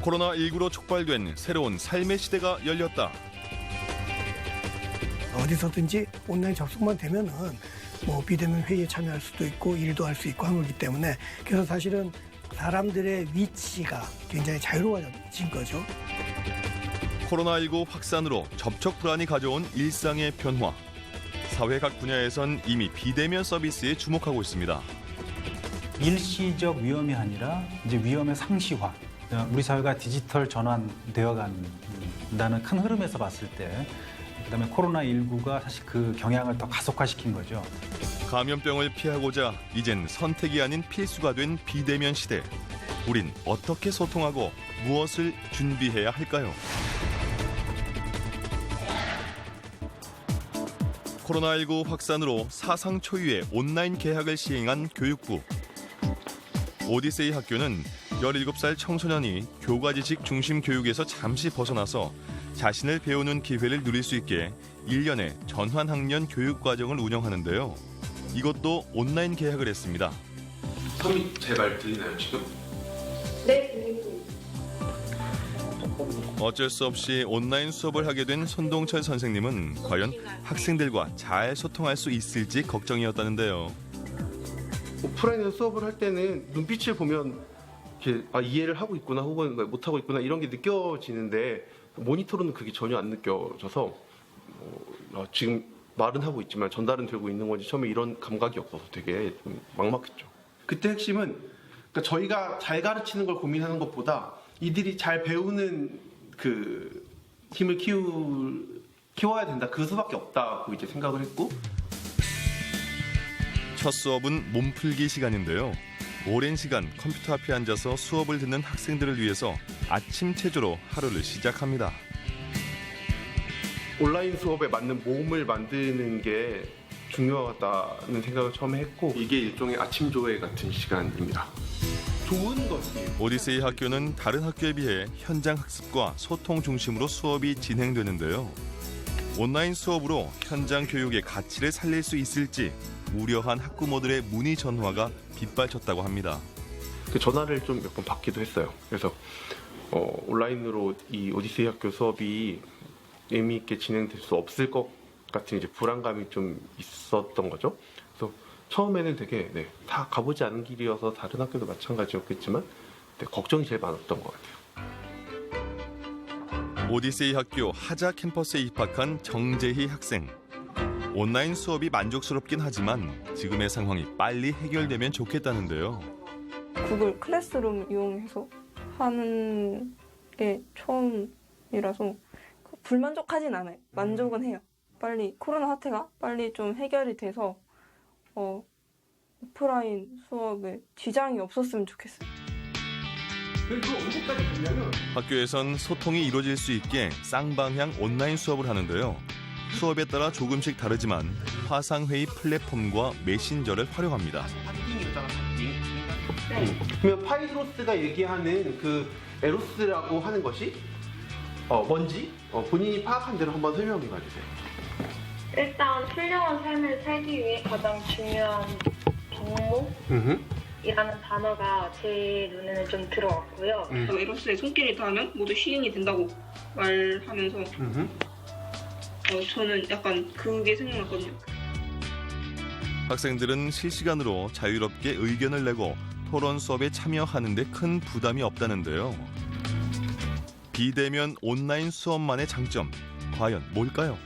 코로나19로 촉발된 새로운 삶의 시대가 열렸다. 어디서든지 온라인 접속만 되면은 뭐 비대면 회의에 참여할 수도 있고 일도 할 수 있고 한 거기 때문에 그래서 사실은 사람들의 위치가 굉장히 자유로워진 거죠. 코로나19 확산으로 접촉 불안이 가져온 일상의 변화. 사회 각 분야에선 이미 비대면 서비스에 주목하고 있습니다. 일시적 위험이 아니라 이제 위험의 상시화. 우리 사회가 디지털 전환되어 간다는 큰 흐름에서 봤을 때 그다음에 코로나19가 사실 그 경향을 더 가속화시킨 거죠. 감염병을 피하고자 이젠 선택이 아닌 필수가 된 비대면 시대. 우린 어떻게 소통하고 무엇을 준비해야 할까요? 코로나19 확산으로 사상 초유의 온라인 개학을 시행한 교육부. 오디세이 학교는 17살 청소년이 교과지식 중심 교육에서 잠시 벗어나서 자신을 배우는 기회를 누릴 수 있게 1년의 전환학년 교육과정을 운영하는데요. 이것도 온라인 개학을 했습니다. 선미 제 말 들리나요 지금? 네, 들리고 어쩔 수 없이 온라인 수업을 하게 된 손동철 선생님은 과연 학생들과 잘 소통할 수 있을지 걱정이었다는데요. 오프라인에서 수업을 할 때는 눈빛을 보면 이렇게 이해를 하고 있구나 혹은 못하고 있구나 이런 게 느껴지는데 모니터로는 그게 전혀 안 느껴져서 지금 말은 하고 있지만 전달은 되고 있는 건지 처음에 이런 감각이 없어서 되게 좀 막막했죠. 그때 핵심은 그러니까 저희가 잘 가르치는 걸 고민하는 것보다 이들이 잘 배우는 그 힘을 키워야 된다. 그 수밖에 없다고 이제 생각을 했고 첫 수업은 몸풀기 시간인데요. 오랜 시간 컴퓨터 앞에 앉아서 수업을 듣는 학생들을 위해서 아침 체조로 하루를 시작합니다. 온라인 수업에 맞는 몸을 만드는 게 중요하다는 생각을 처음에 했고 이게 일종의 아침 조회 같은 시간입니다. 좋은 것이 오디세이 학교는 다른 학교에 비해 현장 학습과 소통 중심으로 수업이 진행되는데요. 온라인 수업으로 현장 교육의 가치를 살릴 수 있을지 우려한 학부모들의 문의 전화가 빗발쳤다고 합니다. 그 전화를 좀 몇 번 받기도 했어요. 그래서 온라인으로 이 오디세이 학교 수업이 의미 있게 진행될 수 없을 것 같은 이제 불안감이 좀 있었던 거죠. 그래서 처음에는 되게 다 가보지 않은 길이어서 다른 학교도 마찬가지였겠지만 걱정이 제일 많았던 것 같아요. 오디세이 학교 하자 캠퍼스에 입학한 정재희 학생. 온라인 수업이 만족스럽긴 하지만 지금의 상황이 빨리 해결되면 좋겠다는데요. 구글 클래스룸 이용해서 하는 게 처음이라서 불만족하진 않아요. 만족은 해요. 빨리 코로나 사태가 빨리 좀 해결이 돼서 오프라인 수업에 지장이 없었으면 좋겠어요. 학교에선 소통이 이루어질 수 있게 쌍방향 온라인 수업을 하는데요. 수업에 따라 조금씩 다르지만 화상회의 플랫폼과 메신저를 활용합니다. 그러면 파이로스가 얘기하는 그 에로스라고 하는 것이 뭔지 본인이 파악한 대로 한번 설명해 봐주세요. 일단 훌륭한 삶을 살기 위해 가장 중요한 덕목이라는 단어가 제 눈에는 좀 들어왔고요. 에로스의 손길이 닿으면 모두 시인이 된다고 말하면서 저는 약간 그게 생각났거든요. 학생들은 실시간으로 자유롭게 의견을 내고 토론 수업에 참여하는 데 큰 부담이 없다는데요. 비대면 온라인 수업만의 장점, 과연 뭘까요?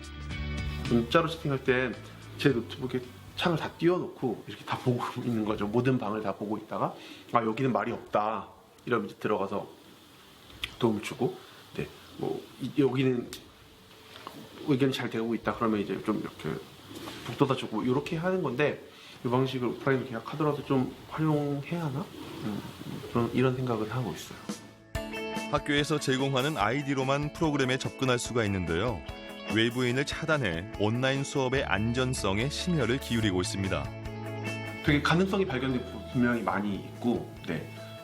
문자로 채팅할 때 제 노트북에 창을 다 띄워놓고 이렇게 다 보고 있는 거죠. 모든 방을 다 보고 있다가 여기는 말이 없다 이러면 이제 들어가서 도움을 주고 여기는 의견이 잘 되고 있다 그러면 이제 좀 이렇게 북돋아주고 이렇게 하는 건데 이 방식을 오프라인 계약하더라도 좀 활용해야 하나? 이런 생각을 하고 있어요. 학교에서 제공하는 아이디로만 프로그램에 접근할 수가 있는데요. 외부인을 차단해 온라인 수업의 안전성에 심혈을 기울이고 있습니다. 되게 가능성이 발견된 부분이 분명히 많이 있고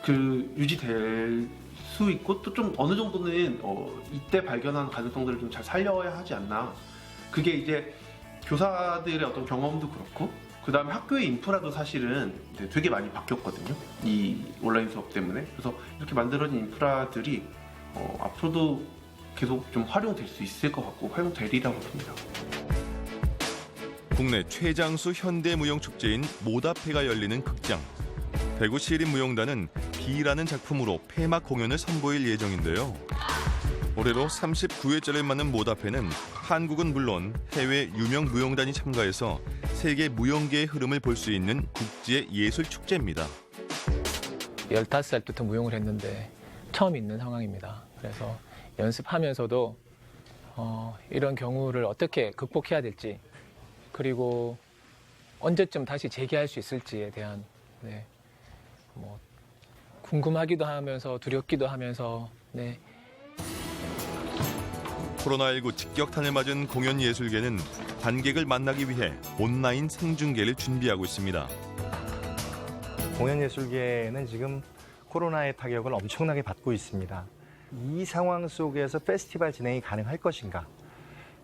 그 유지될 수 있고 또 좀 어느 정도는 이때 발견한 가능성들을 좀 잘 살려야 하지 않나. 그게 이제 교사들의 어떤 경험도 그렇고 그 다음에 학교의 인프라도 사실은 되게 많이 바뀌었거든요. 이 온라인 수업 때문에. 그래서 이렇게 만들어진 인프라들이 앞으로도 계속 좀 활용될 수 있을 것 같고 활용되리라고 봅니다. 국내 최장수 현대무용축제인 모다페가 열리는 극장. 대구 시립무용단은 비라는 작품으로 폐막 공연을 선보일 예정인데요. 올해로 39회째를 맞는 모다페는 한국은 물론 해외 유명 무용단이 참가해서 세계 무용계의 흐름을 볼 수 있는 국제 예술 축제입니다. 15살부터 무용을 했는데 처음 있는 상황입니다. 그래서 연습하면서도 이런 경우를 어떻게 극복해야 될지, 그리고 언제쯤 다시 재기할 수 있을지에 대한 궁금하기도 하면서 두렵기도 하면서 코로나19 직격탄을 맞은 공연 예술계는 관객을 만나기 위해 온라인 생중계를 준비하고 있습니다. 공연 예술계는 지금 코로나의 타격을 엄청나게 받고 있습니다. 이 상황 속에서 페스티벌 진행이 가능할 것인가?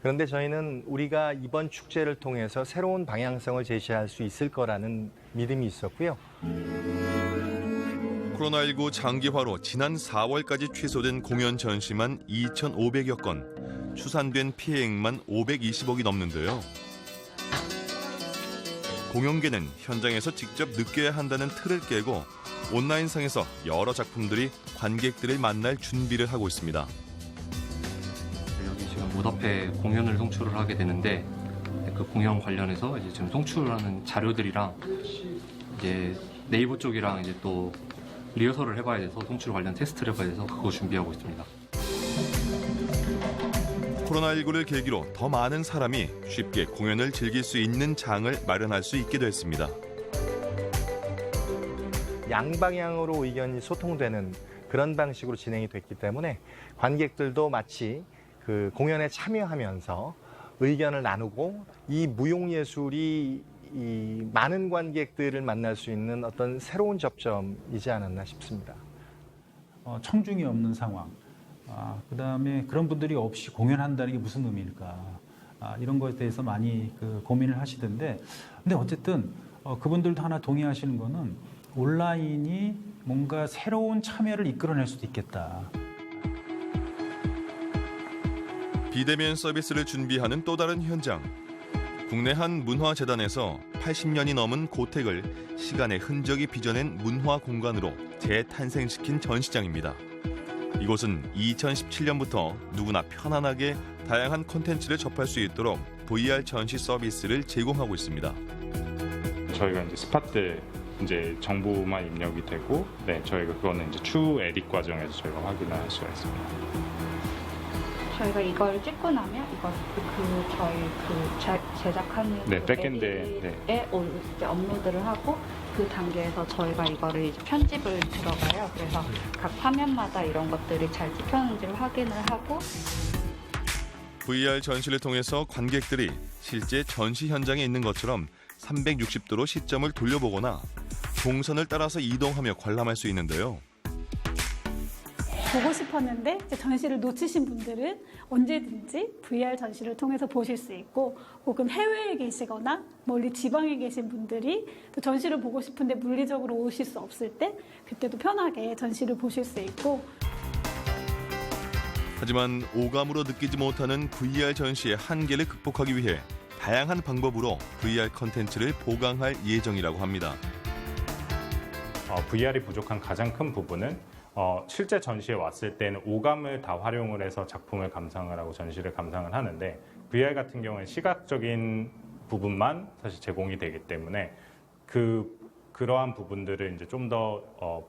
그런데 저희는 우리가 이번 축제를 통해서 새로운 방향성을 제시할 수 있을 거라는 믿음이 있었고요. 코로나19 장기화로 지난 4월까지 취소된 공연 전시만 2,500여 건, 추산된 피해액만 520억이 넘는데요. 공연계는 현장에서 직접 느껴야 한다는 틀을 깨고 온라인상에서 여러 작품들이 관객들을 만날 준비를 하고 있습니다. 여기 지금 모다페 공연을 송출을 하게 되는데 그 공연 관련해서 이제 지금 송출하는 자료들이랑 이제 네이버 쪽이랑 이제 또 리허설을 해봐야 돼서 송출 관련 테스트를 해봐야 돼서 그거 준비하고 있습니다. 코로나19를 계기로 더 많은 사람이 쉽게 공연을 즐길 수 있는 장을 마련할 수 있게 됐습니다. 양방향으로 의견이 소통되는 그런 방식으로 진행이 됐기 때문에 관객들도 마치 그 공연에 참여하면서 의견을 나누고 이 무용예술이 이 많은 관객들을 만날 수 있는 어떤 새로운 접점이지 않았나 싶습니다. 청중이 없는 상황, 그다음에 그런 분들이 없이 공연한다는 게 무슨 의미일까, 이런 것에 대해서 많이 고민을 하시던데, 근데 어쨌든 그분들도 하나 동의하시는 거는 온라인이 뭔가 새로운 참여를 이끌어낼 수도 있겠다. 비대면 서비스를 준비하는 또 다른 현장. 국내 한 문화재단에서 80년이 넘은 고택을 시간의 흔적이 빚어낸 문화 공간으로 재탄생시킨 전시장입니다. 이곳은 2017년부터 누구나 편안하게 다양한 콘텐츠를 접할 수 있도록 VR 전시 서비스를 제공하고 있습니다. 저희가 이제 스팟 때 이제 정보만 입력이 되고, 저희가 그거는 이제 추후 에딧 과정에서 저희가 확인할 수가 있습니다. 저희가 이걸 찍고 나면 이거 저희 제작하는 백엔드에 이제 업로드를 하고 그 단계에서 저희가 이거를 이제 편집을 들어가요. 그래서 각 화면마다 이런 것들이 잘 찍혔는지를 확인을 하고. VR 전시를 통해서 관객들이 실제 전시 현장에 있는 것처럼 360도로 시점을 돌려보거나 동선을 따라서 이동하며 관람할 수 있는데요. 보고 싶었는데 전시를 놓치신 분들은 언제든지 VR 전시를 통해서 보실 수 있고, 혹은 해외에 계시거나 멀리 지방에 계신 분들이 또 전시를 보고 싶은데 물리적으로 오실 수 없을 때 그때도 편하게 전시를 보실 수 있고. 하지만 오감으로 느끼지 못하는 VR 전시의 한계를 극복하기 위해 다양한 방법으로 VR 컨텐츠를 보강할 예정이라고 합니다. VR이 부족한 가장 큰 부분은 실제 전시에 왔을 때는 오감을 다 활용을 해서 작품을 감상을 하고 전시를 감상을 하는데, VR 같은 경우는 시각적인 부분만 사실 제공이 되기 때문에 그러한 부분들을 이제 좀 더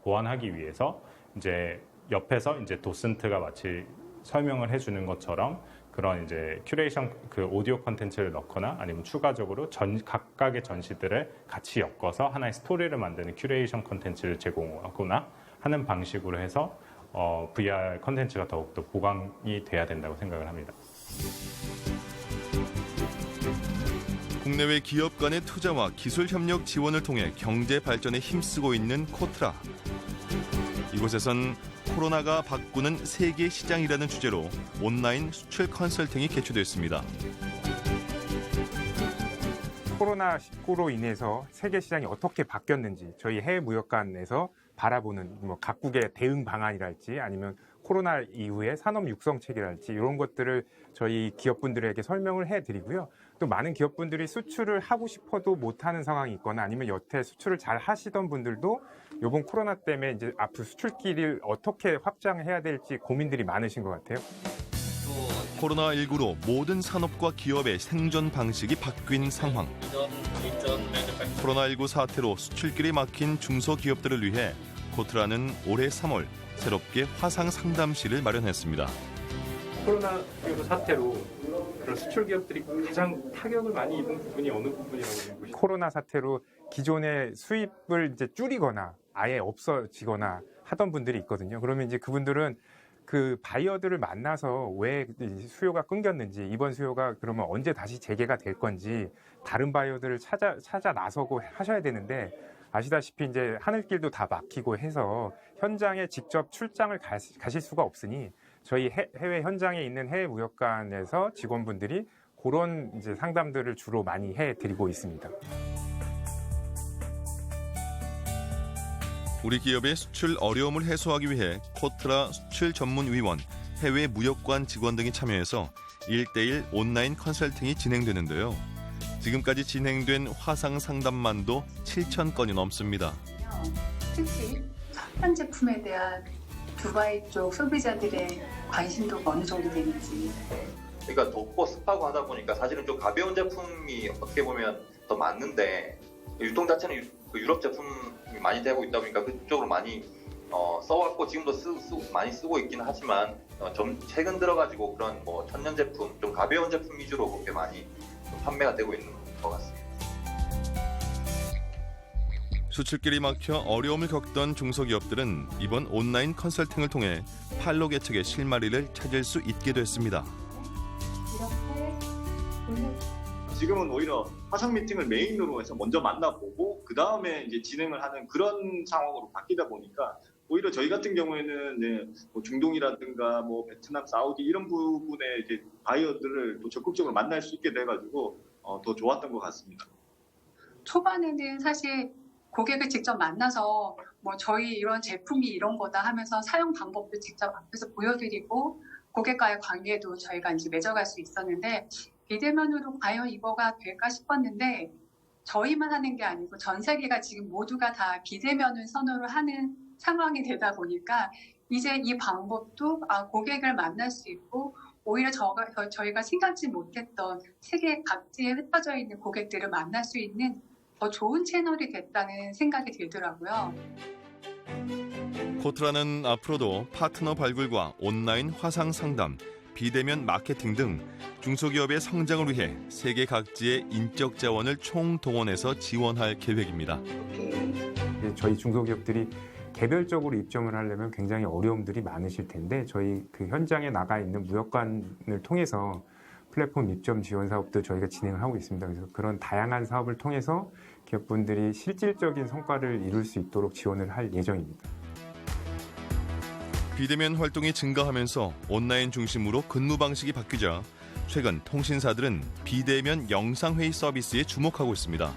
보완하기 위해서 이제 옆에서 이제 도슨트가 마치 설명을 해주는 것처럼 그런 이제 큐레이션 오디오 컨텐츠를 넣거나 아니면 추가적으로 각각의 전시들을 같이 엮어서 하나의 스토리를 만드는 큐레이션 컨텐츠를 제공하거나 하는 방식으로 해서 VR 컨텐츠가 더욱더 보강이 돼야 된다고 생각을 합니다. 국내외 기업 간의 투자와 기술 협력 지원을 통해 경제 발전에 힘쓰고 있는 코트라. 이곳에선 코로나가 바꾸는 세계 시장이라는 주제로 온라인 수출 컨설팅이 개최됐습니다. 코로나19로 인해서 세계 시장이 어떻게 바뀌었는지 저희 해외 무역관에서 바라보는 뭐 각국의 대응 방안이랄지 아니면 코로나 이후의 산업 육성책이랄지 이런 것들을 저희 기업분들에게 설명을 해드리고요. 또 많은 기업분들이 수출을 하고 싶어도 못하는 상황이 있거나 아니면 여태 수출을 잘 하시던 분들도 이번 코로나 때문에 이제 앞으로 수출길을 어떻게 확장해야 될지 고민들이 많으신 것 같아요. 코로나19로 모든 산업과 기업의 생존 방식이 바뀐 상황. 코로나19 사태로 수출길이 막힌 중소기업들을 위해 코트라는 올해 3월 새롭게 화상 상담실을 마련했습니다. 코로나19 사태로 그런 수출 기업들이 가장 타격을 많이 입은 부분이 어느 부분이라고 보시나요? 코로나 사태로 기존의 수입을 이제 줄이거나 아예 없어지거나 하던 분들이 있거든요. 그러면 이제 그분들은 그 바이어들을 만나서 왜 수요가 끊겼는지, 이번 수요가 그러면 언제 다시 재개가 될 건지 다른 바이어들을 찾아 나서고 하셔야 되는데, 아시다시피 이제 하늘길도 다 막히고 해서 현장에 직접 출장을 가실 수가 없으니 저희 해외 현장에 있는 해외 무역관에서 직원분들이 그런 이제 상담들을 주로 많이 해드리고 있습니다. 우리 기업의 수출 어려움을 해소하기 위해 코트라 수출 전문위원, 해외 무역관 직원 등이 참여해서 1:1 온라인 컨설팅이 진행되는데요. 지금까지 진행된 화상 상담만도 7,000건이 넘습니다. 특히 한 제품에 대한 두바이 쪽 소비자들의 관심도가 어느 정도 되는지. 그러니까 덥고 습하고 하다 보니까 사실은 좀 가벼운 제품이 어떻게 보면 더 맞는데, 유통 자체는 유럽 제품이 많이 되고 있다 보니까 그쪽으로 많이 써왔고 지금도 많이 쓰고 있긴 하지만 좀 최근 들어가지고 그런 뭐 천연 제품, 좀 가벼운 제품 위주로 그렇게 많이 판매가 되고 있는 것 같습니다. 수출길이 막혀 어려움을 겪던 중소기업들은 이번 온라인 컨설팅을 통해 판로 개척의 실마리를 찾을 수 있게 됐습니다. 지금은 오히려 화상 미팅을 메인으로 해서 먼저 만나보고 그 다음에 이제 진행을 하는 그런 상황으로 바뀌다 보니까 오히려 저희 같은 경우에는 이제 뭐 중동이라든가 뭐 베트남, 사우디 이런 부분의 이제 바이어들을 또 적극적으로 만날 수 있게 돼가지고 더 좋았던 것 같습니다. 초반에는 사실 고객을 직접 만나서 뭐 저희 이런 제품이 이런 거다 하면서 사용 방법도 직접 앞에서 보여드리고 고객과의 관계도 저희가 이제 맺어갈 수 있었는데, 비대면으로 과연 이거가 될까 싶었는데 저희만 하는 게 아니고 전 세계가 지금 모두가 다 비대면을 선호를 하는 상황이 되다 보니까 이제 이 방법도 고객을 만날 수 있고 오히려 저희가 생각지 못했던 세계 각지에 흩어져 있는 고객들을 만날 수 있는 더 좋은 채널이 됐다는 생각이 들더라고요. 코트라는 앞으로도 파트너 발굴과 온라인 화상 상담, 비대면 마케팅 등 중소기업의 성장을 위해 세계 각지의 인적 자원을 총동원해서 지원할 계획입니다. 저희 중소기업들이 개별적으로 입점을 하려면 굉장히 어려움들이 많으실 텐데, 저희 그 현장에 나가 있는 무역관을 통해서 플랫폼 입점 지원 사업도 저희가 진행을 하고 있습니다. 그래서 그런 다양한 사업을 통해서 기업분들이 실질적인 성과를 이룰 수 있도록 지원을 할 예정입니다. 비대면 활동이 증가하면서 온라인 중심으로 근무 방식이 바뀌자 최근 통신사들은 비대면 영상회의 서비스에 주목하고 있습니다.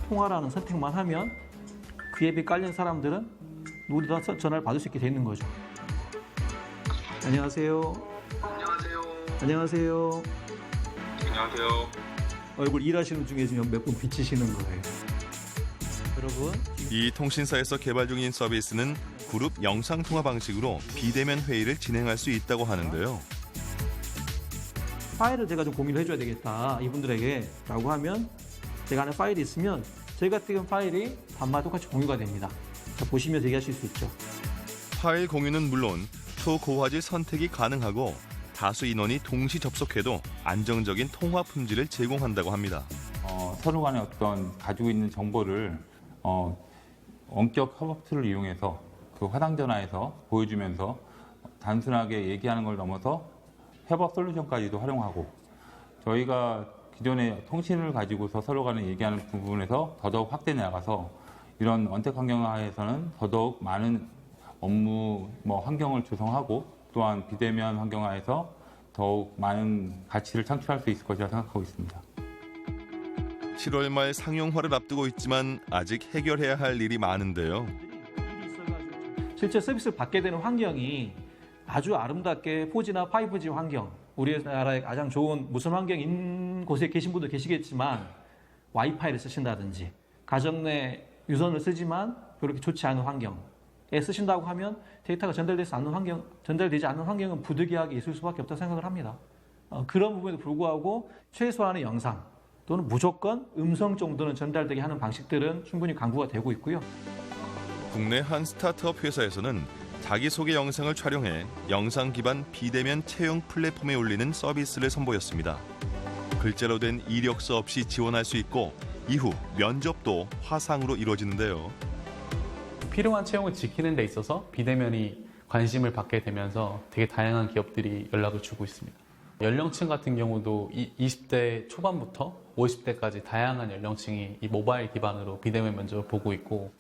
통화라는 선택만 하면 그 앱에 깔린 사람들은 누구나 전화를 받을 수 있게 되는 거죠. 안녕하세요. 안녕하세요. 안녕하세요. 안녕하세요. 얼굴 일하시는 중에 지금 몇 분 비치시는 거예요. 여러분, 이 통신사에서 개발 중인 서비스는 그룹 영상통화 방식으로 비대면 회의를 진행할 수 있다고 하는데요. 파일을 제가 좀 공유를 해줘야 되겠다, 이분들에게 라고 하면 제가 안에 파일이 있으면 제가 찍은 파일이 반마다 똑같이 공유가 됩니다. 자, 보시면 대기하실 수 있죠. 파일 공유는 물론 초고화질 선택이 가능하고 다수 인원이 동시 접속해도 안정적인 통화 품질을 제공한다고 합니다. 서로 간에 어떤 가지고 있는 정보를 원격 협업 툴을 이용해서 그 화상 전화에서 보여주면서 단순하게 얘기하는 걸 넘어서 협업 솔루션까지도 활용하고, 저희가 기존의 통신을 가지고서 서로 간에 얘기하는 부분에서 더더욱 확대해 나가서 이런 원택 환경 하에서는 더더욱 많은 업무 환경을 조성하고, 또한 비대면 환경 하에서 더욱 많은 가치를 창출할 수 있을 것이라 생각하고 있습니다. 7월 말 상용화를 앞두고 있지만 아직 해결해야 할 일이 많은데요. 실제 서비스를 받게 되는 환경이 아주 아름답게 4G나 5G 환경, 우리나라의 가장 좋은 무선 환경인 곳에 계신 분도 계시겠지만 와이파이를 쓰신다든지 가정 내 유선을 쓰지만 그렇게 좋지 않은 환경에 쓰신다고 하면 데이터가 전달되지 않는 환경은 부득이하게 있을 수밖에 없다고 생각을 합니다. 그런 부분에도 불구하고 최소한의 영상 또는 무조건 음성 정도는 전달되게 하는 방식들은 충분히 강구가 되고 있고요. 국내 한 스타트업 회사에서는 자기소개 영상을 촬영해 영상 기반 비대면 채용 플랫폼에 올리는 서비스를 선보였습니다. 글자로 된 이력서 없이 지원할 수 있고 이후 면접도 화상으로 이루어지는데요. 필요한 채용을 지키는 데 있어서 비대면이 관심을 받게 되면서 되게 다양한 기업들이 연락을 주고 있습니다. 연령층 같은 경우도 20대 초반부터 50대까지 다양한 연령층이 이 모바일 기반으로 비대면 면접을 보고 있고,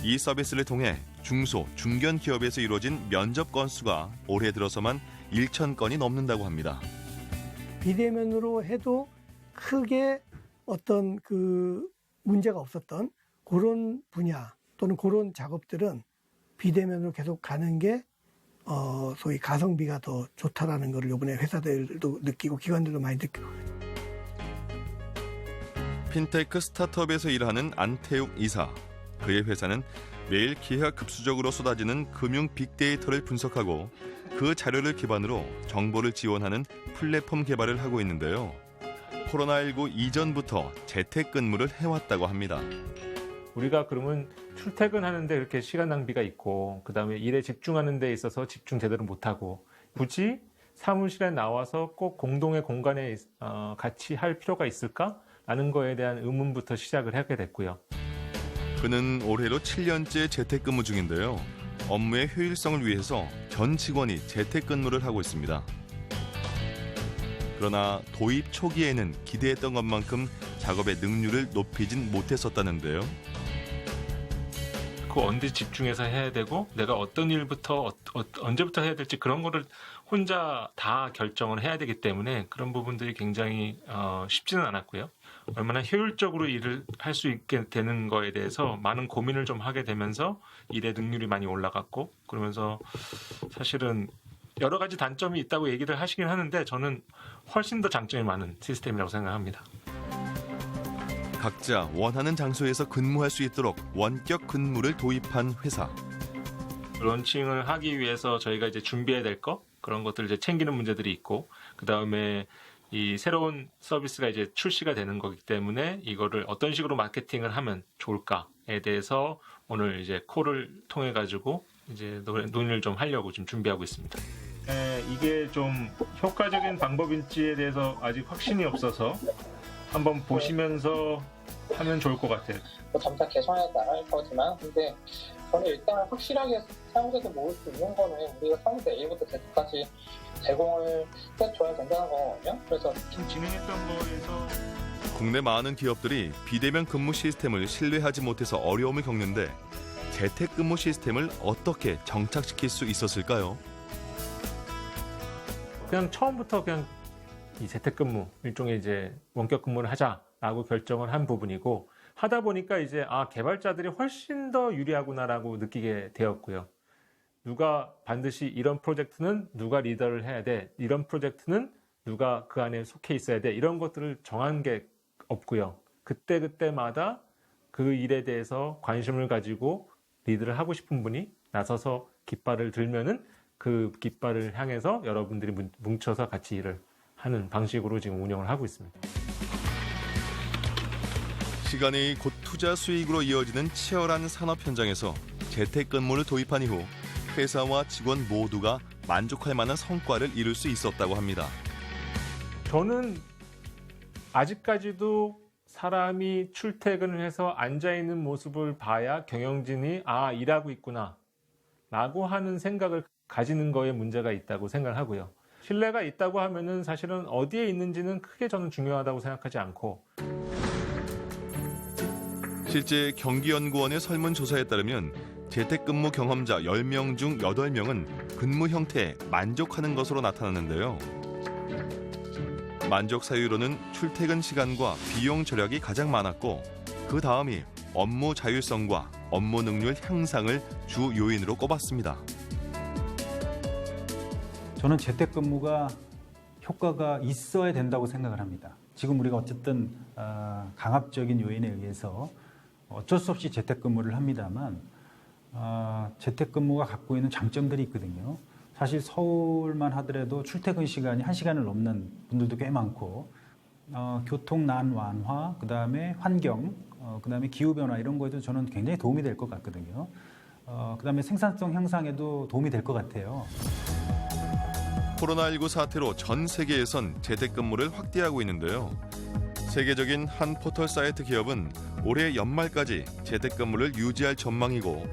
이 서비스를 통해 중소, 중견 기업에서 이루어진 면접 건수가 올해 들어서만 1,000건이 넘는다고 합니다. 비대면으로 해도 크게 어떤 그 문제가 없었던 그런 분야 또는 그런 작업들은 비대면으로 계속 가는 게 소위 가성비가 더 좋다라는 것을 이번에 회사들도 느끼고 기관들도 많이 느끼고. 핀테크 스타트업에서 일하는 안태욱 이사. 그의 회사는 매일 기하급수적으로 쏟아지는 금융 빅데이터를 분석하고 그 자료를 기반으로 정보를 지원하는 플랫폼 개발을 하고 있는데요. 코로나19 이전부터 재택근무를 해왔다고 합니다. 우리가 그러면 출퇴근하는데 이렇게 시간 낭비가 있고, 그다음에 일에 집중하는 데 있어서 집중 제대로 못하고, 굳이 사무실에 나와서 꼭 공동의 공간에 같이 할 필요가 있을까라는 거에 대한 의문부터 시작을 하게 됐고요. 그는 올해로 7년째 재택근무 중인데요. 업무의 효율성을 위해서 전 직원이 재택근무를 하고 있습니다. 그러나 도입 초기에는 기대했던 것만큼 작업의 능률을 높이진 못했었다는데요. 그 언제 집중해서 해야 되고 내가 어떤 일부터 언제부터 해야 될지 그런 거를 혼자 다 결정을 해야 되기 때문에 그런 부분들이 굉장히 쉽지는 않았고요. 얼마나 효율적으로 일을 할 수 있게 되는 거에 대해서 많은 고민을 좀 하게 되면서 일의 능률이 많이 올라갔고, 그러면서 사실은 여러 가지 단점이 있다고 얘기를 하시긴 하는데 저는 훨씬 더 장점이 많은 시스템이라고 생각합니다. 각자 원하는 장소에서 근무할 수 있도록 원격 근무를 도입한 회사. 런칭을 하기 위해서 저희가 이제 준비해야 될 거, 그런 것들 이제 챙기는 문제들이 있고, 그 다음에 이 새로운 서비스가 이제 출시가 되는 거기 때문에 이거를 어떤 식으로 마케팅을 하면 좋을까에 대해서 오늘 이제 콜을 통해 가지고 이제 논의를 좀 하려고 지금 준비하고 있습니다. 이게 좀 효과적인 방법인지에 대해서 아직 확신이 없어서 한번 보시면서 하면 좋을 것 같아요. 점차 개선에 나갈 거지만, 근데 저는 일단 확실하게 사용자들 모을 수 있는 거는 우리가 사용자 A부터 Z까지 제공을 해줘야 된다는 거거든요. 그래서 지금 진행했던 거에서 국내 많은 기업들이 비대면 근무 시스템을 신뢰하지 못해서 어려움을 겪는데 재택근무 시스템을 어떻게 정착시킬 수 있었을까요? 그냥 처음부터 그냥 이 재택근무 일종의 이제 원격 근무를 하자라고 결정을 한 부분이고, 하다 보니까 이제 개발자들이 훨씬 더 유리하구나라고 느끼게 되었고요. 누가 반드시 이런 프로젝트는 누가 리더를 해야 돼, 이런 프로젝트는 누가 그 안에 속해 있어야 돼, 이런 것들을 정한 게 없고요. 그때마다 그 일에 대해서 관심을 가지고 리드를 하고 싶은 분이 나서서 깃발을 들면은 그 깃발을 향해서 여러분들이 뭉쳐서 같이 일을 하는 방식으로 지금 운영을 하고 있습니다. 시간이 곧 투자 수익으로 이어지는 치열한 산업 현장에서 재택근무를 도입한 이후 회사와 직원 모두가 만족할 만한 성과를 이룰 수 있었다고 합니다. 저는 아직까지도 사람이 출퇴근을 해서 앉아있는 모습을 봐야 경영진이 일하고 있구나 라고 하는 생각을 가지는 거에 문제가 있다고 생각을 하고요. 신뢰가 있다고 하면은 사실은 어디에 있는지는 크게 저는 중요하다고 생각하지 않고, 실제 경기연구원의 설문조사에 따르면 재택근무 경험자 10명 중 8명은 근무 형태에 만족하는 것으로 나타났는데요. 만족 사유로는 출퇴근 시간과 비용 절약이 가장 많았고 그 다음이 업무 자율성과 업무 능률 향상을 주 요인으로 꼽았습니다. 저는 재택근무가 효과가 있어야 된다고 생각을 합니다. 지금 우리가 어쨌든 강압적인 요인에 의해서 어쩔 수 없이 재택근무를 합니다만 재택근무가 갖고 있는 장점들이 있거든요. 사실 서울만 하더라도 출퇴근 시간이 1시간을 넘는 분들도 꽤 많고 교통난 완화, 그다음에 환경, 그다음에 기후변화 이런 거에도 저는 굉장히 도움이 될 것 같거든요. 그다음에 생산성 향상에도 도움이 될 것 같아요. 코로나19 사태로 전 세계에선 재택근무를 확대하고 있는데요. 세계적인 한 포털 사이트 기업은 올해 연말까지 재택근무를 유지할 전망이고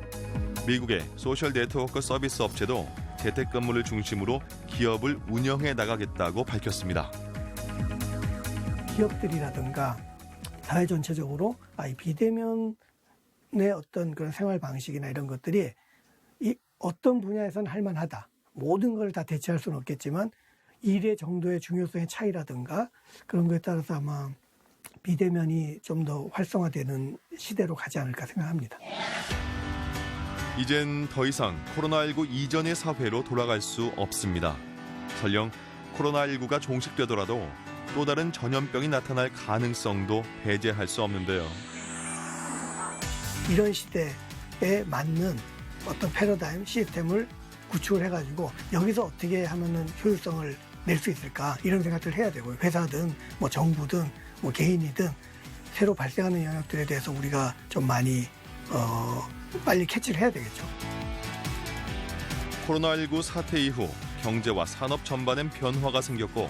미국의 소셜 네트워크 서비스 업체도 재택근무를 중심으로 기업을 운영해 나가겠다고 밝혔습니다. 기업들이라든가 사회 전체적으로 이 비대면의 어떤 그런 생활 방식이나 이런 것들이 이 어떤 분야에서는 할 만하다. 모든 걸 다 대체할 수는 없겠지만 일의 정도의 중요성의 차이라든가 그런 거에 따라서 아마 비대면이 좀 더 활성화되는 시대로 가지 않을까 생각합니다. 이젠 더 이상 코로나19 이전의 사회로 돌아갈 수 없습니다. 설령 코로나19가 종식되더라도 또 다른 전염병이 나타날 가능성도 배제할 수 없는데요. 이런 시대에 맞는 어떤 패러다임, 시스템을 구축을 해가지고 여기서 어떻게 하면은 효율성을 낼 수 있을까 이런 생각들을 해야 되고요. 회사든 뭐 정부든 뭐 개인이든 새로 발생하는 영역들에 대해서 우리가 좀 많이 빨리 캐치를 해야 되겠죠. 코로나19 사태 이후 경제와 산업 전반엔 변화가 생겼고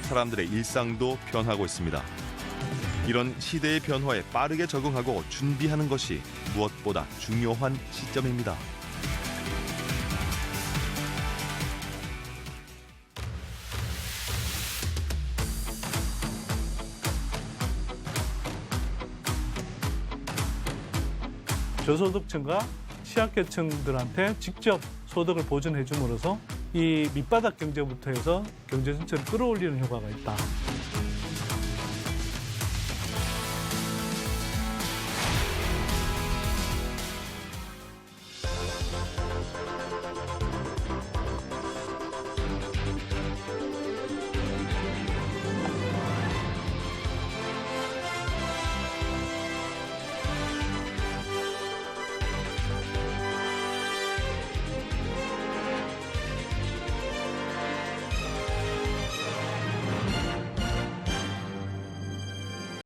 사람들의 일상도 변하고 있습니다. 이런 시대의 변화에 빠르게 적응하고 준비하는 것이 무엇보다 중요한 시점입니다. 저소득층과 취약계층들한테 직접 소득을 보전해 줌으로써 이 밑바닥 경제부터 해서 경제 전체를 끌어올리는 효과가 있다.